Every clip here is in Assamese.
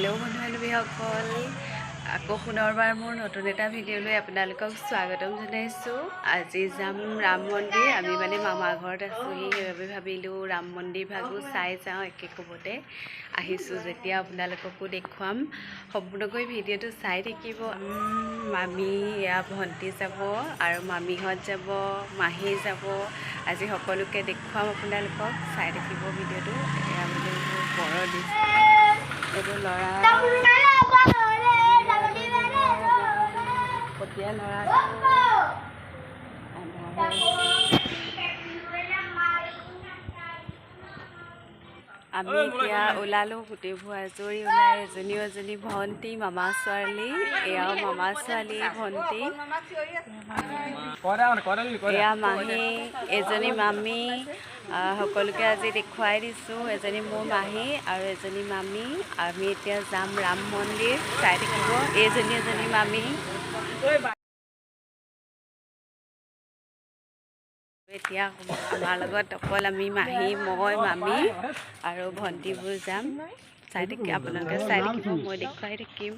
हेलो बंधु बान्धवीসকল আকৌ পুনৰবাৰ মোৰ নতুন এটা ভিডিঅ'লৈ আপোনালোকক স্বাগতম জনাইছোঁ। আজি যাম ৰাম মন্দিৰ। আমি মানে মামাৰ ঘৰত আছোঁহি, সেইবাবে ভাবিলোঁ ৰাম মন্দিৰ ভাগো চাই যাওঁ। একে কোবতে আহিছোঁ যেতিয়া আপোনালোককো দেখুৱাম। সম্পূৰ্ণকৈ ভিডিঅ'টো চাই থাকিব। মামী এয়া ভণ্টি যাব আৰু মামীহঁত যাব, মাহী যাব। আজি সকলোকে দেখুৱাম আপোনালোকক, চাই থাকিব ভিডিঅ'টো। এয়া মানে বৰ দিছে এইটো ল'ৰা পতিয়া ল'ৰা আমি এতিয়া ওলালোঁ গোটেইবোৰ আজৰি ওলাই এজনী ভণ্টি মামা ছোৱালী, এয়াও মামা ছোৱালী ভণ্টি, এয়া মাহী, এজনী মামী। সকলোকে আজি দেখুৱাই দিছোঁ। এজনী মোৰ মাহী আৰু এজনী মামী। আমি এতিয়া যাম ৰাম মন্দিৰ, চাই থাকিব। এজনী মামী। এতিয়া আমাৰ লগত অকল আমি মাহী, মই, মামী আৰু ভণ্টিবোৰ যাম। চাই থাকিব আপোনালোকে, চাই থাকিব, মই দেখুৱাই থাকিম।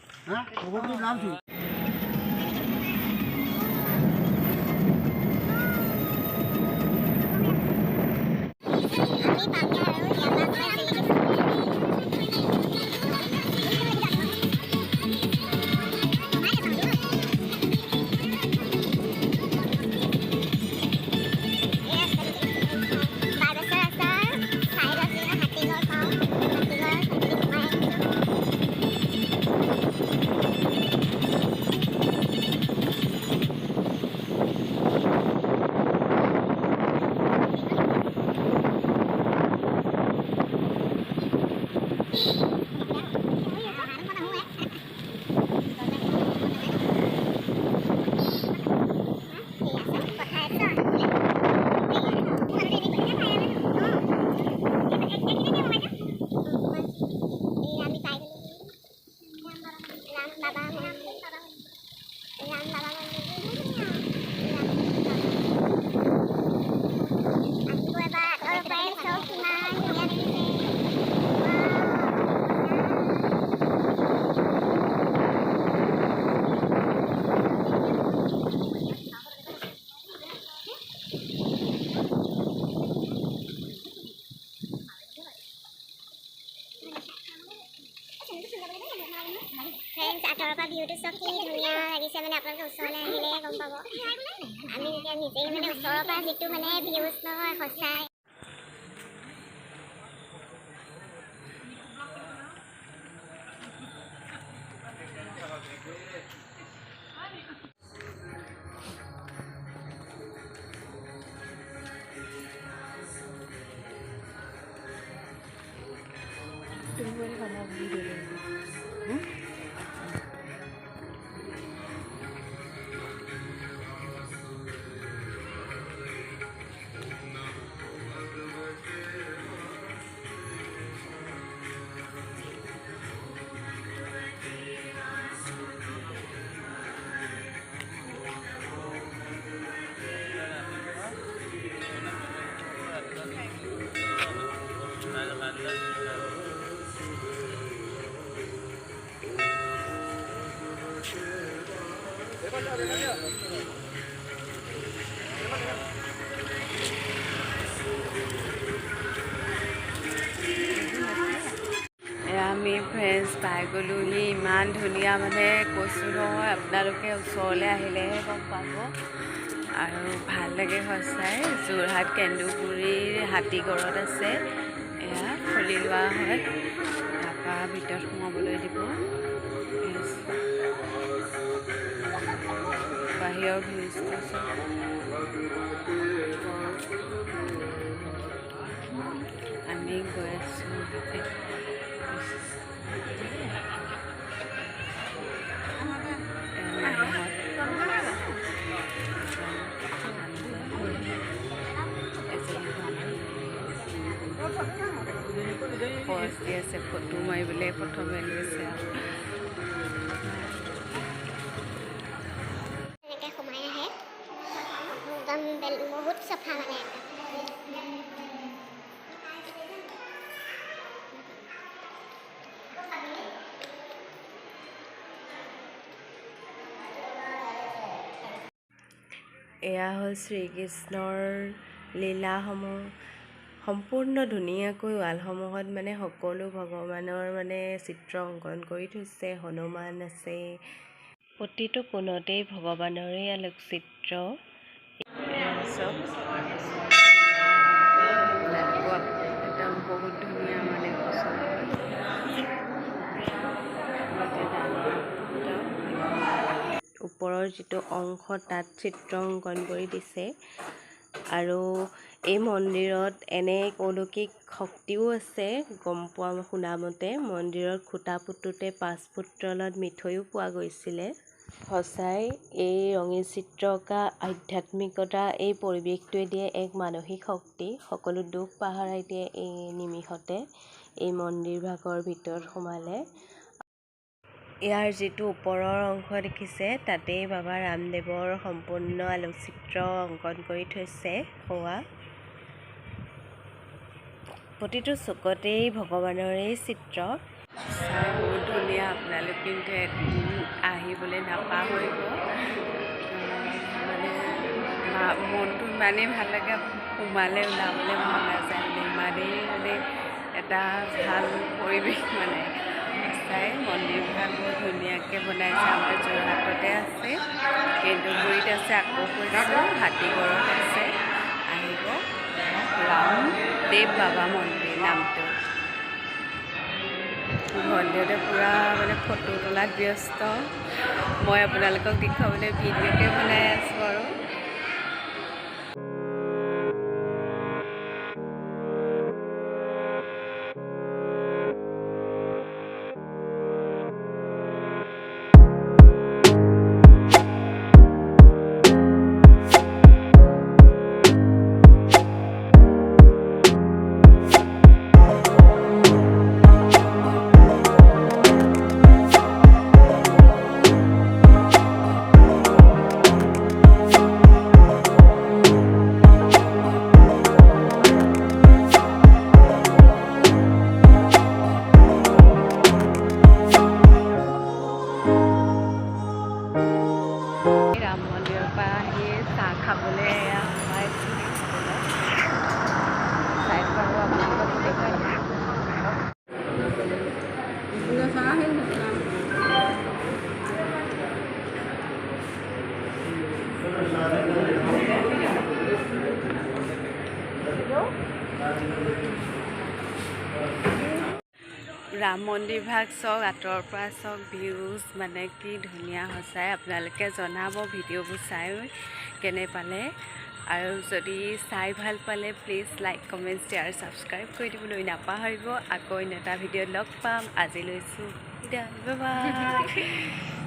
फ्रेंड्स आतर का ভিউটো সব কি ধুনিয়া লাগিছে মানে আপোনালোকে ওচৰলৈ আহিলে গম পাব। আমি এতিয়া নিজেই মানে ওচৰৰ পৰা যেটো মানে ভিউজ নহয় সঁচাই আমি ফ্ৰেণ্ডছ পাই গ'লোহি। ইমান ধুনীয়া মানে কৈছোঁ নহয়, আপোনালোকে ওচৰলৈ আহিলেহে গম পাব। আৰু ভাল লাগে সঁচাই। যোৰহাট কেন্দুগুৰিৰ হাতীগড়ত আছে। এয়া খুলি লোৱা হয়, তাৰপৰা ভিতৰত সোমাবলৈ দিব। বাহিৰৰ ভিউজটো চব আমি গৈ আছোঁ। পজ দি আছে, ফটো মাৰিবলৈ প্ৰথমে লৈছে। এনেকৈ সোমাই আহে, একদম বহুত চফা মানে। এয়া হ'ল শ্ৰীকৃষ্ণৰ লীলাসমূহ সম্পূৰ্ণ ধুনীয়াকৈ ৱালসমূহত মানে সকলো ভগৱানৰ মানে চিত্ৰ অংকন কৰি থৈছে। হনুমান আছে, প্ৰতিটো কোণতেই ভগৱানৰে আলোকচিত্ৰ। চব একদম বহুত ধুনীয়া মানে ওপৰৰ যিটো অংশ তাত চিত্ৰ অংকন কৰি দিছে। আৰু এই মন্দিৰত এনে অলৌকিক শক্তিও আছে। গম পোৱা শুনামতে মন্দিৰৰ খুঁটা পুতোতে 5 ফুট তলত মিঠৈও পোৱা গৈছিলে। সঁচাই এই ৰঙী চিত্ৰ অঁকা আধ্যাত্মিকতা, এই পৰিৱেশটোৱে দিয়ে এক মানসিক শক্তি। সকলো দুখ পাহৰাই দিয়ে এই নিমিষতে এই মন্দিৰ ভাগৰ ভিতৰত সোমালে। ইয়াৰ যিটো ওপৰৰ অংশ দেখিছে তাতেই বাবা ৰামদেৱৰ সম্পূৰ্ণ আলোকচিত্ৰ অংকন কৰি থৈছে। প্ৰতিটো চুকতেই ভগৱানৰে চিত্ৰ। চাই বহুত ধুনীয়া। আপোনালোক কিন্তু এদিন আহিবলৈ নাপাহৰিব। মানে মনটো ইমানেই ভাল লাগে, সোমালে ওলাবলৈ মন নাযায়। ইমানেই মানে এটা ভাল পৰিৱেশ মানে। চাই মন্দিৰভাগ বহুত ধুনীয়াকৈ বনাইছে। আমাৰ যোৰহাটতে আছে, কেন্দুগুৰিত আছে, আকৌ কৈছোঁ হাতীগড়ত আছে। আহিব, ৰামদেৱ বাবা মন্দিৰ নামটো। ভণ্টিহঁতে পূৰা মানে ফটো তোলাত ব্যস্ত। মই আপোনালোকক দেখুৱাবলৈ ভিডিঅ'কে বনাই আছোঁ আৰু। ৰাম মন্দিৰৰ পৰা আহি চাহ খাবলৈ এয়া সোমাইছোঁ স্কুলত। চাই পাৰোঁ আপোনালোকক দেখুৱাই ৰাম মন্দিৰ ভাগ চাওক, আঁতৰৰ পৰা চাওক, ভিউজ মানে কি ধুনীয়া। সঁচাই আপোনালোকে জনাব ভিডিঅ'বোৰ চাই কেনে পালে। আৰু যদি চাই ভাল পালে please like, comment, share, subscribe কৰি দিবলৈ নাপাহৰিব। আকৌ অন্য এটা ভিডিঅ'ত লগ পাম। আজি লৈছোঁ, বাই বাই।